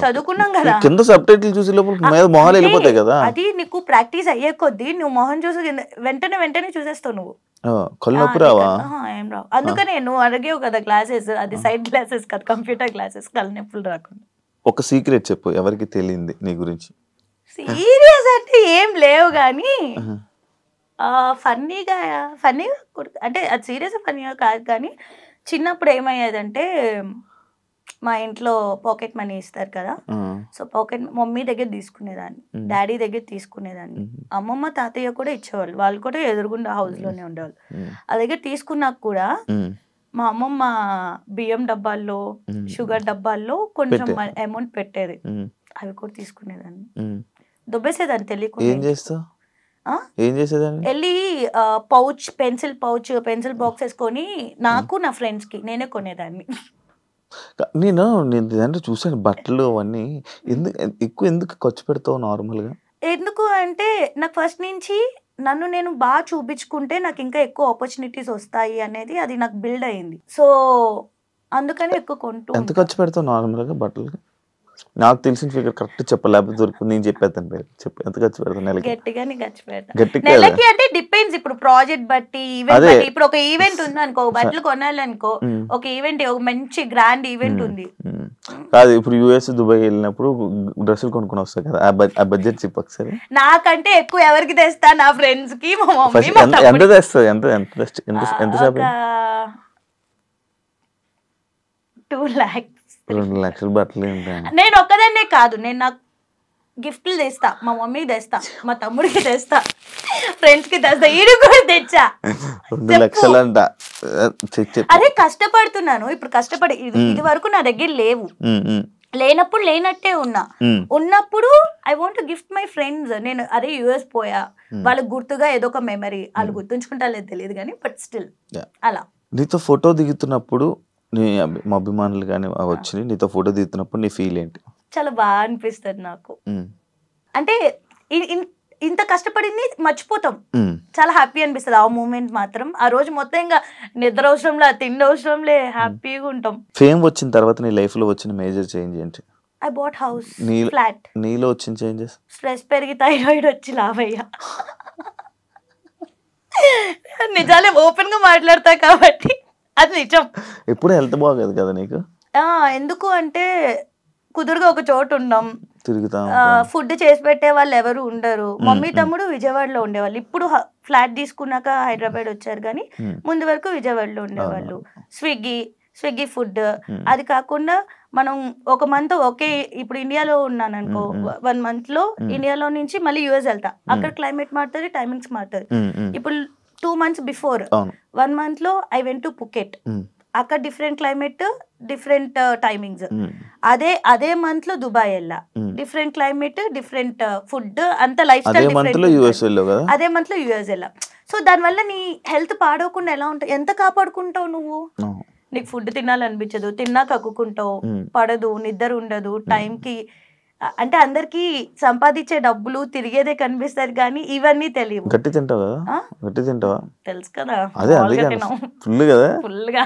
చదువుకున్నాం కదా. కింద సబ్ టైటిల్ చూసి లోపల మీద మొహాలు వెళ్ళిపోతాయి కదా. అది నీకు ప్రాక్టీస్ అయ్యే కొద్దీ నువ్వు మొహం చూసి వెంటనే చూసేస్తావు నువ్వు. కళ్ళు నొప్పి రావా? ఏం రావు. అందుకనే నువ్వు అడిగేవు కదా గ్లాసెస్, అది సైడ్ గ్లాసెస్ కదా, కంప్యూటర్ గ్లాసెస్, కళ్ళు నొప్పులు రాకుండా. ఒక సీక్రెట్ చెప్పు ఎవరికి తెలియంది నీ గురించి. సీరియస్ అంటే ఏం లేవు కానీ ఫన్నీగా అంటే అది సీరియస్ ఫన్నీగా కాదు కానీ చిన్నప్పుడు ఏమయ్యేదంటే మా ఇంట్లో పాకెట్ మనీ ఇస్తారు కదా, సో పాకెట్ మమ్మీ దగ్గర తీసుకునేదాన్ని, డాడీ దగ్గర తీసుకునేదాన్ని, అమ్మమ్మ తాతయ్య కూడా ఇచ్చేవాళ్ళు, వాళ్ళు కూడా ఎదురుగుండా హౌస్ లోనే ఉండేవాళ్ళు. ఆ దగ్గర తీసుకున్నాక కూడా మా అమ్మమ్మ బియ్యం డబ్బాల్లో షుగర్ డబ్బాల్లో కొంచెం అమౌంట్ పెట్టేది, అవి కూడా తీసుకునేదాన్ని, దుబ్బేసేదాన్ని తెలియకుండా. వెళ్ళి పౌచ్ పెన్సిల్ బాక్స్ వేసుకొని నాకు నా ఫ్రెండ్స్ కి నేనే కొనేదాన్ని. నేను అంటే చూసాను బట్టలు అవన్నీ. ఎందుకు ఖర్చు పెడతావు నార్మల్గా? ఎందుకు అంటే నాకు ఫస్ట్ నుంచి నన్ను నేను బాగా చూపించుకుంటే నాకు ఇంకా ఎక్కువ ఆపర్చునిటీస్ వస్తాయి అనేది అది నాకు బిల్డ్ అయింది. సో అందుకని ఎక్కువ కొంటూ. ఎంత ఖర్చు పెడతావు నార్మల్గా బట్టలకి? నాకు తెలిసిన ఫిగర్ కరెక్ట్ చెప్పలేకపోతే దొరుకుతుంది, నేను చెప్పేస్తాను. చెప్పు ఎంత ఖర్చు పెడతాను నెలకి? గట్టిగానే ఖర్చు పెడతాను నెలకి. అంటే డిపెండ్స్, ఇప్పుడు ప్రాజెక్ట్ బట్టి, ఈవెంట్ బట్టి. ఇప్పుడు ఒక ఈవెంట్ ఉంది అనుకో, బట్టలు కొనాలనుకో, ఒక ఈవెంట్, ఒక మంచి గ్రాండ్ ఈవెంట్ ఉంది కాదు, ఇప్పుడు యుఎస్ దుబాయ్ వెళ్ళినప్పుడు డ్రెస్సులు కొనుక్కొని వస్తాయి కదా, ఆ బడ్జెట్ చెప్పు ఒకసారి. నాకంటే ఎక్కువ ఎవరికి తెస్తా? నా ఫ్రెండ్స్ కి, మా మమ్మీ. ఎంత తెస్తావు? ఎంత 2 lakhs 2 లక్షలు బట్టలు. నేను ఒక్కదాన్నే కాదు, నేను నాకు గిఫ్ట్లు తెస్తా, మా మమ్మీకి తెస్తా, మా తమ్ముడికి తెస్తా, ఫ్రెండ్స్ కి తెస్తా, ఈడు కూడా తెచ్చా. 2 లక్షలు అంట. అదే కష్టపడుతున్నాను ఇప్పుడు, కష్టపడి ఇది వరకు నా దగ్గర లేవు, లేనప్పుడు లేనట్టే ఉన్నప్పుడు I want to gift my friends. నేను అదే యుఎస్ పోయా, వాళ్ళకి గుర్తుగా ఏదో ఒక మెమరీ, వాళ్ళు గుర్తుంచుకుంటా లేదు తెలియదు కానీ, బట్ స్టిల్ అలా. నీతో ఫోటో దిగుతున్నప్పుడు నీ అభిమానులు కానీ వచ్చి నీతో ఫోటో దిగుతున్నప్పుడు నీ ఫీల్ ఏంటి? చాలా బాగా అనిపిస్తుంది నాకు. అంటే ఇంత కష్టపడింది మర్చిపోతాం, చాలా హ్యాపీ అనిపిస్తుంది ఆ మూమెంట్ మాత్రం. ఆ రోజు మొత్తం ఇంకా నిద్ర అవసరంలే, తిండి అవసరంలే, హ్యాపీగా ఉంటాం. ఫేమ్ వచ్చిన తర్వాత నీ లైఫ్ లో వచ్చిన మేజర్ చేంజ్ ఏంటి? I bought house, flat. నీలో వచ్చిన చేంజెస్? స్ట్రెస్ పెరిగి థైరాయిడ్ వచ్చి లావయ్యా. నిజాలే ఓపెన్ గా మాట్లాడతా కాబట్టి అది నిజం. ఎప్పుడు హెల్త్ బాగోదు కదా నీకు? ఎందుకు అంటే కుదురుగా ఒక చోటు ఉన్నాం, తిరుగుతా, ఫుడ్ చేసి పెట్టే వాళ్ళు ఎవరు ఉండరు. మమ్మీ తమ్ముడు విజయవాడలో ఉండేవాళ్ళు, ఇప్పుడు ఫ్లాట్ తీసుకున్నాక హైదరాబాద్ వచ్చారు కానీ ముందు వరకు విజయవాడలో ఉండేవాళ్ళు. Swiggy food. అది కాకుండా మనం ఒక మంత్ ఒకే, ఇప్పుడు ఇండియాలో ఉన్నాను అనుకో, 1 month లో ఇండియాలో నుంచి మళ్ళీ యుఎస్ వెళ్తా, అక్కడ క్లైమేట్ మారుతుంది, టైమింగ్స్ మారుతుంది. ఇప్పుడు 2 months బిఫోర్ 1 month లో ఐ వెంట్ టు పుకెట్, అక్కడ డిఫరెంట్ క్లైమేట్, డిఫరెంట్ టైమింగ్స్. అదే మంత్ లో దుబాయ్ వెళ్ళా, డిఫరెంట్ క్లైమేట్, డిఫరెంట్ ఫుడ్, అంత లైఫ్ స్టైల్ డిఫరెంట్. అదే మంత్ లో యుఎస్ వెళ్ళా. సో దానివల్ల నీ హెల్త్ పాడవకుండా ఎలా ఉంటుంది? ఎంత కాపాడుకుంటావు నువ్వు? నీకు ఫుడ్ తినాలనిపించదు, తిన్నా కక్కుకుంటావు, పడదు, నిద్ర ఉండదు టైంకి. అంటే అందరికి సంపాదించే డబ్బులు తిరిగేదే కనిపిస్తారు కానీ ఇవన్నీ తెలియవు. గట్టి తింటావా? గట్టి తింటావా? తెలుసు కదా, ఫుల్ గా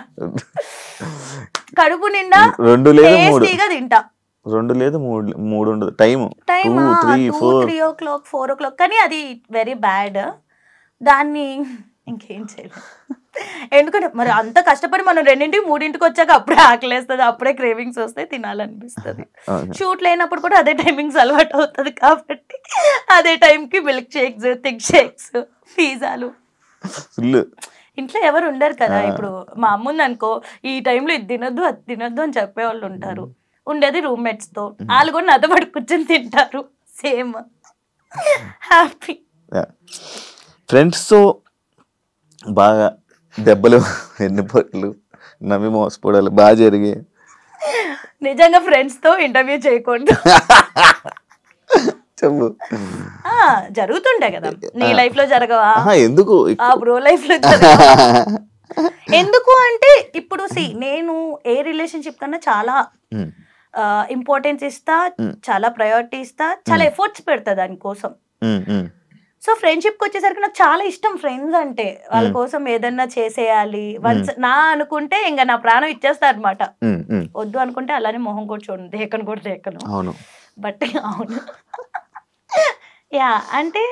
కడుపు నిండా 2 లేదా 3 తింటా. 2 లేదా 3 ఉండదు టైం, 3 o'clock 4 o'clock. కానీ అది వెరీ బ్యాడ్, దాన్ని ఇంకేం చేయలేదు. ఎందుకంటే మరి అంత కష్టపడి మనం 2 3 వచ్చాక అప్పుడే ఆకలేస్తుంది, అప్పుడే క్రేవింగ్స్ వస్తాయి, తినాలనిపిస్తుంది. షూట్ లేనప్పుడు కూడా అదే టైమింగ్స్ అలవాటు అవుతుంది కాబట్టి అదే టైంకి మిల్క్ షేక్స్, థిక్ షేక్స్, పిజ్జాలు. ఇంట్లో ఎవరు ఉండరు కదా. ఇప్పుడు మా అమ్మ ఉంది అనుకో, ఈ టైంలో ఇది తినొద్దు అది తినొద్దు అని చెప్పేవాళ్ళు ఉంటారు. ఉండేది రూమ్మేట్స్ తో, వాళ్ళు కూడా నాతో పాటు కూర్చొని తింటారు. Same happy. ఫ్రెండ్స్ తో బాగా దెబ్బలు, ఎన్నిపట్లు, నవ్వి మోసపోవడాలు బాగా జరిగాయి. నిజంగా ఫ్రెండ్స్ తో ఇంటర్వ్యూ చేయకూడదు. చెప్పు. జరుగుతుంటాయి కదా, నీ లైఫ్ లో జరగవా? ఎందుకు బ్రో లైఫ్ లో ఎందుకు అంటే ఇప్పుడు నేను ఏ రిలేషన్షిప్ కన్నా చాలా ఇంపార్టెన్స్ ఇస్తా, చాలా ప్రయారిటీ ఇస్తా, చాలా ఎఫర్ట్స్ పెడతా దానికోసం. సో ఫ్రెండ్షిప్కి వచ్చేసరికి నాకు చాలా ఇష్టం ఫ్రెండ్స్ అంటే. వాళ్ళ కోసం ఏదన్నా చేసేయాలి వన్స్ నా అనుకుంటే ఇంకా నా ప్రాణం ఇచ్చేస్తా అనమాట. వద్దు అనుకుంటే అలానే మొహం కూడా చూడండి, దేకను కూడా దేకను. బట్ అవును యా, అంటే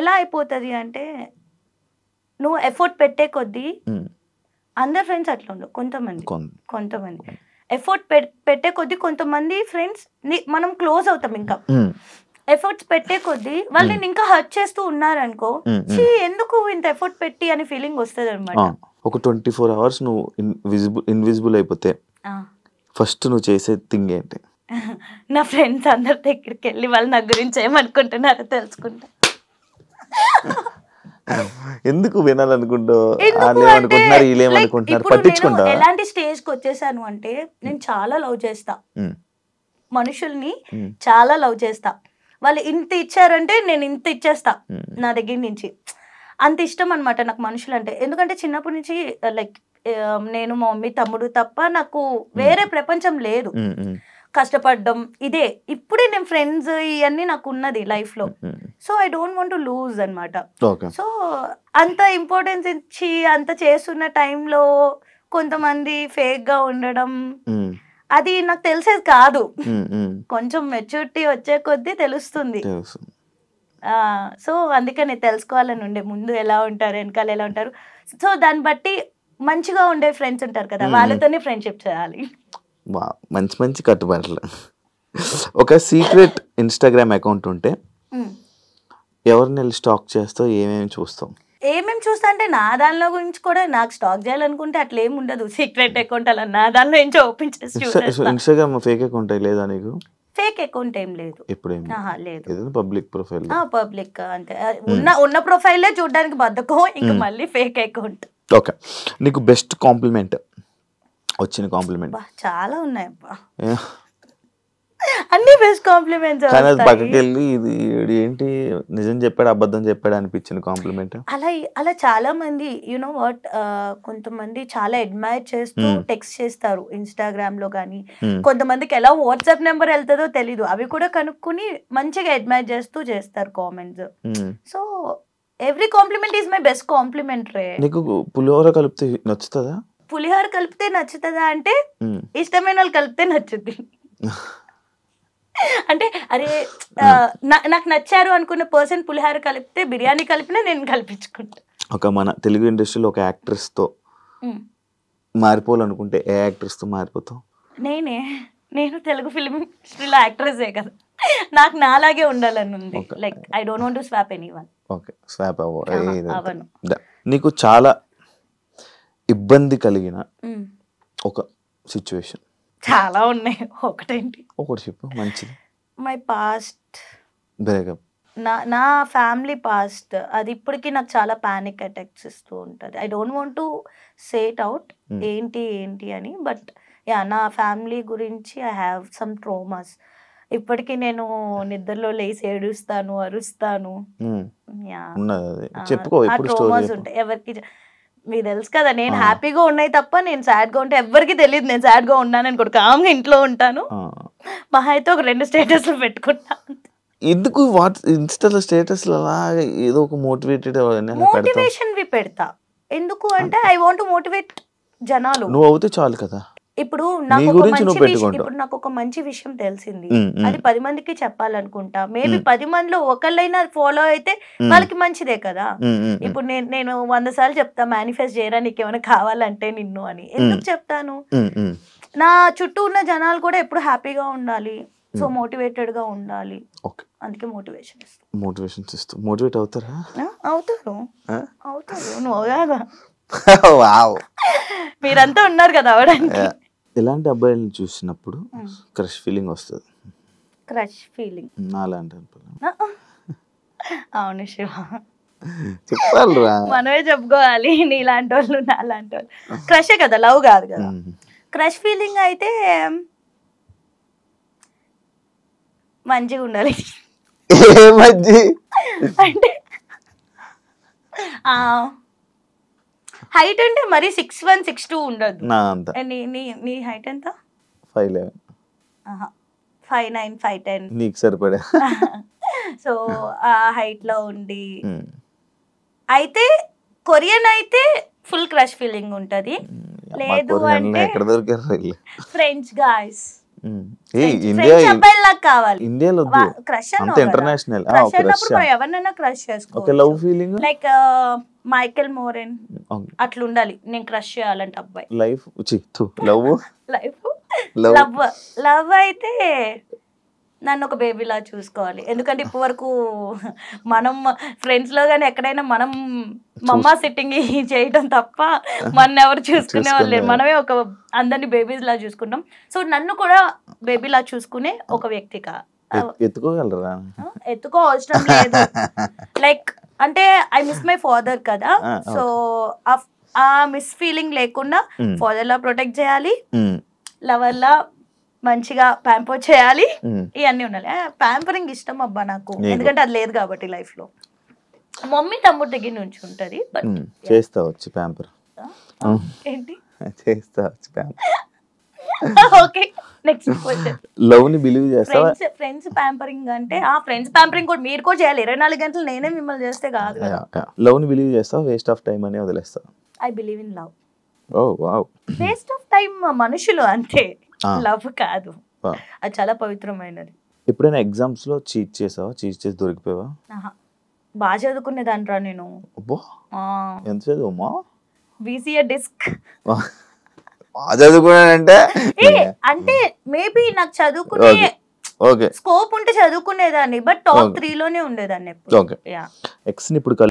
ఎలా అయిపోతుంది అంటే నువ్వు ఎఫర్ట్ పెట్టే కొద్దీ అందరు ఫ్రెండ్స్ అట్లా ఉండవు, కొంతమంది ఎఫర్ట్ పెట్టే కొద్దీ కొంతమంది ఫ్రెండ్స్ మనం క్లోజ్ అవుతాం, ఇంకా ఎఫర్ట్స్ పెట్టే కొద్దీ వాళ్ళు నేను ఇంకా హర్ట్ చేస్తూ ఉన్నారనుకో, ఎందుకు ఇంత ఎఫర్ట్ పెట్టి అనే ఫీలింగ్ వస్తుంది అనమాట. ఒక 24 hours నువ్వు ఇన్విజిబుల్ అయిపోతే ఫస్ట్ నువ్వు చేసే థింగ్ ఏంటి? నా ఫ్రెండ్స్ అందరి దగ్గరికి వెళ్ళి వాళ్ళు నా గురించి ఏమనుకుంటున్నారో తెలుసుకుంటా. ఎందుకు వినాలనుకుంటావు? ఎలాంటి స్టేజ్ కి వచ్చేసాను అంటే నేను చాలా లవ్ చేస్తా మనుషుల్ని, చాలా లవ్ చేస్తా. వాళ్ళు ఇంత ఇచ్చారంటే నేను ఇంత ఇచ్చేస్తా నా దగ్గర నుంచి. అంత ఇష్టం అనమాట నాకు మనుషులు అంటే. ఎందుకంటే చిన్నప్పటి నుంచి లైక్ నేను మా మమ్మీ తమ్ముడు తప్ప నాకు వేరే ప్రపంచం లేదు. కష్టపడ్డం ఇదే. ఇప్పుడే నేను ఫ్రెండ్స్ ఇవన్నీ నాకు ఉన్నది లైఫ్ లో. So I don't want to lose అనమాట. సో అంత ఇంపార్టెన్స్ ఇచ్చి అంత చేస్తున్న టైంలో కొంతమంది ఫేక్ గా ఉండడం అది నాకు తెలిసేది కాదు. కొంచెం మెచ్యూరిటీ వచ్చే కొద్దీ తెలుస్తుంది. సో అందుకని తెలుసుకోవాలని ఉండే, ముందు ఎలా ఉంటారు వెనకాల ఎలా ఉంటారు. సో దాన్ని బట్టి మంచిగా ఉండే ఫ్రెండ్స్ ఉంటారు కదా, వాళ్ళతోనే ఫ్రెండ్షిప్ చేయాలి. మంచి మంచి కట్టుబాట్లు. ఒక సీక్రెట్ ఇన్స్టాగ్రామ్ అకౌంట్ ఉంటే ఎవరిని వెళ్ళి స్టాక్ చేస్తావు, ఏమేమి చూస్తావు? ఏమేమి చూస్తా అంటే నా దానిలో గురించి కూడా నాకు స్టాక్ చేయాలనుకుంటే అట్లా ఏమి ఉండదు. సీక్రెట్ అకౌంట్ అలా నా దానిలో నుంచి ఓపెన్ చేసి ఇన్స్టాగ్రామ్ ఫేక్ అకౌంట్ లేదా నీకు? ఫేక్ అకౌంట్ ఏం లేదు. లేదు, పబ్లిక్ ప్రొఫైల్. పబ్లిక్ అంతే, ఉన్న ప్రొఫైలే చూడడానికి బద్దకం, ఇంకా మళ్ళీ ఫేక్ అకౌంట్. ఓకే, నీకు బెస్ట్ కాంప్లిమెంట్ వచ్చిన కాంప్లిమెంట్? చాలా ఉన్నాయి అబ్బా, అన్ని బెస్ట్ కాంప్లిమెంట్స్. పక్కకి వెళ్ళి ఇది ఏంటి నిజం చెప్పాడు అబద్ధం చెప్పాడు అనిపించిన కాంప్లిమెంట్? అలా చాలా మంది యునో వాట్, కొంతమంది చాలా అడ్మైర్ చేస్తూ టెక్స్ట్ చేస్తారు ఇన్స్టాగ్రామ్ లో కానీ, కొంతమందికి ఎలా వాట్సాప్ నెంబర్ వెళ్తుందో తెలీదు, అవి కూడా కనుక్కుని మంచిగా అడ్మైర్ చేస్తూ చేస్తారు comments. So every compliment is my best compliment రే. నీకు పులిహోర కలిపితే నచ్చుతుందా? పులిహోర కలిపితే నచ్చుతుందా అంటే ఇష్టమైన వాళ్ళు కలిపితే నచ్చుద్ది. అంటే అరే నాకు నచ్చారు అనుకున్న పర్సన్ పులిహోర కలిపితే బిర్యానీ కలిపినా నేను కల్పించుకుంటా. ఒక మన తెలుగు ఇండస్ట్రీలో ఒక యాక్ట్రెస్ తో మారిపోవాలనుకుంటే ఏ యాక్ట్రెస్ తో మారిపోతావు? నేను తెలుగు ఫిల్మ్ ఇండస్ట్రీలో యాక్ట్రెసే కదా, నాకు నాలాగే ఉండాలని ఉంది. Like I don't want to swap anyone. Okay, swap అవ్వను. నీకు చాలా ఇబ్బంది కలిగిన ఒక సిచ్యువేషన్? చాలా ఉన్నాయి, ఒకటేంటి ఒకటి చెప్పు మంచిది. మై పాస్ట్ బ్రేకప్, నా ఫ్యామిలీ పాస్ట్, అది ఇప్పటికీ నాకు చాలా పానిక్ అటాక్స్ ఇస్తూ ఉంటుంది. I don't want to say it out ఏంటి అని, బట్ యా నా ఫ్యామిలీ గురించి ఐ హ్యావ్ సమ్ ట్రోమాస్. ఇప్పటికీ నేను నిద్రలో లేసి ఏడుస్తాను, అరుస్తాను. ట్రోమాస్ ఉంటాయి ఎవరికి, మీకు తెలుసు కదా. నేను హ్యాపీగా ఉన్నాయి తప్ప నేను సాడ్ గా ఉంటే ఎవరికి తెలియదు నేను సాడ్ గా ఉన్నాను అనుకోడు. కామ్గా ఇంట్లో ఉంటాను, మహా అయితే ఒక 2 స్టేటస్లు పెట్టుకుంటాను. ఎందుకు ఇన్స్టాలో స్టేటస్లు అలా ఏదో ఒక మోటివేషన్ పెడతా. ఎందుకు అంటే ఐ వాంట్ టు మోటివేట్ జనాలు. నువ్వు అవుతే చాలు కదా. ఇప్పుడు నాకు ఒక మంచి విషయం తెలిసింది, అది 10 మందికి చెప్పాలనుకుంటా. మేబీ 10 మందిలో ఒకళ్ళైనా ఫాలో అయితే వాళ్ళకి మంచిదే కదా. ఇప్పుడు నేను 100 సార్లు చెప్తా మేనిఫెస్ట్ చేయరా నీకు ఏమైనా కావాలంటే నిన్ను అని. ఎందుకు చెప్తాను? నా చుట్టూ ఉన్న జనాలు కూడా ఎప్పుడు హ్యాపీగా ఉండాలి, సో మోటివేటెడ్ గా ఉండాలి. అందుకే మోటివేషన్ ఇస్తూ మోటివేట్ అవుతారా? అవుతారు. నువ్వు కాదా, మీరంతా ఉన్నారు కదా అవడానికి. ఎలాంటి అబ్బాయిలను చూసినప్పుడు క్రష్ ఫీలింగ్ వస్తుంది? క్రష్ ఫీలింగ్ నాలాంటి అవును శివ, చెప్పాలిరా, మనమే చెప్పుకోవాలి. నీలాంటి వాళ్ళు నాలాంటి వాళ్ళు క్రషే కదా, లవ్ కాదు కదా. క్రష్ ఫీలింగ్ అయితే మంచిగా ఉండాలి. అంటే హైట్ అంటే మరి 6'1", 6'2" ఉండదు. నీ హైట్ ఎంత? 5'11", 5'9", 5'10". నీకు సరిపడా సో ఆ హైట్ లో ఉండి అయితే కొరియన్ అయితే ఫుల్ క్రష్ ఫీలింగ్ ఉంటది. లేదు అంటే ఎక్కడ దొరికారు ఫ్రెంచ్ గాయ్స్, ఇండియా అబ్బాయిలా కావాలి. ఇండియాలో క్రష్ అంత ఇంటర్నేషనల్ క్రష్ అన్నప్పుడు మనం ఎవరినైనా క్రష్ చేసుకోవచ్చు. లవ్ ఫీలింగ్ లైక్ మైకెల్ మోరెన్ అట్లా ఉండాలి. నేను క్రష్ చేయాలంటే అబ్బాయి. లైఫ్ లవ్ లైఫ్ లవ్ అయితే నన్ను ఒక బేబీలా చూసుకోవాలి. ఎందుకంటే ఇప్పటి వరకు మనం ఫ్రెండ్స్ లో కానీ ఎక్కడైనా మనం మమ్మా సిట్టింగ్ చేయడం తప్ప మన ఎవరు చూసుకునే వాళ్ళు లేరు. మనమే ఒక అందరినీ బేబీస్ లా చూసుకుంటాం. సో నన్ను కూడా బేబీలా చూసుకునే ఒక వ్యక్తిగా ఎత్తుకోగలరా? ఎత్తుకో అవసరం లేదు. లైక్ అంటే ఐ మిస్ మై ఫాదర్ కదా, సో ఆ మిస్ ఫీలింగ్ లేకుండా ఫాదర్ లా ప్రొటెక్ట్ చేయాలి, లవర్ లా మంచిగా ప్యాంపర్ చేయాలి, ఇవన్నీ ఉండాలి. ప్యాంపరింగ్ ఇష్టం అబ్బా నాకు, ఎందుకంటే అది లేదు కాబట్టి లైఫ్ లో. మమ్మీ తమ్ముడు దగ్గర నుంచి ఉంటది. చేస్తా వచ్చి ప్యాంపర్ ఏంటి చేస్తా వచ్చి pamper. Okay, next question. Love ని బిలీవ్ చేస్తావా? ఫ్రెండ్స్ ప్యాంపరింగ్ అంటే ఫ్రెండ్స్ ప్యాంపరింగ్ కూడా మీరు కూడా చేయాలి. 24 గంటలు నేనే మిమ్మల్ని చేస్తే కాదు. లవ్ ని బిలీవ్ చేస్తావా? వేస్ట్ ఆఫ్ టైం అని వదిలేస్తావా? I believe in love. Oh wow. Waste of time మనుషులు అంతే, లవ్ కాదు. అది చాలా పవిత్రమైనది. ఎప్పుడైనా ఎగ్జామ్స్ లో చీట్ చేసావా? చీట్ చేసి దొరికిపోయావా? బాగా చదువుకునేదాన్రా నేను. ఎంత చదువుమా? BCA disc. చదువుకున్నానంటే అంటే మేబీ నాకు చదువుకునే స్కోప్ ఉంటే చదువుకునేదాన్ని, బట్ టాప్ 3 లోనే ఉండేదాన్ని. ఎక్స్ ని ఇప్పుడు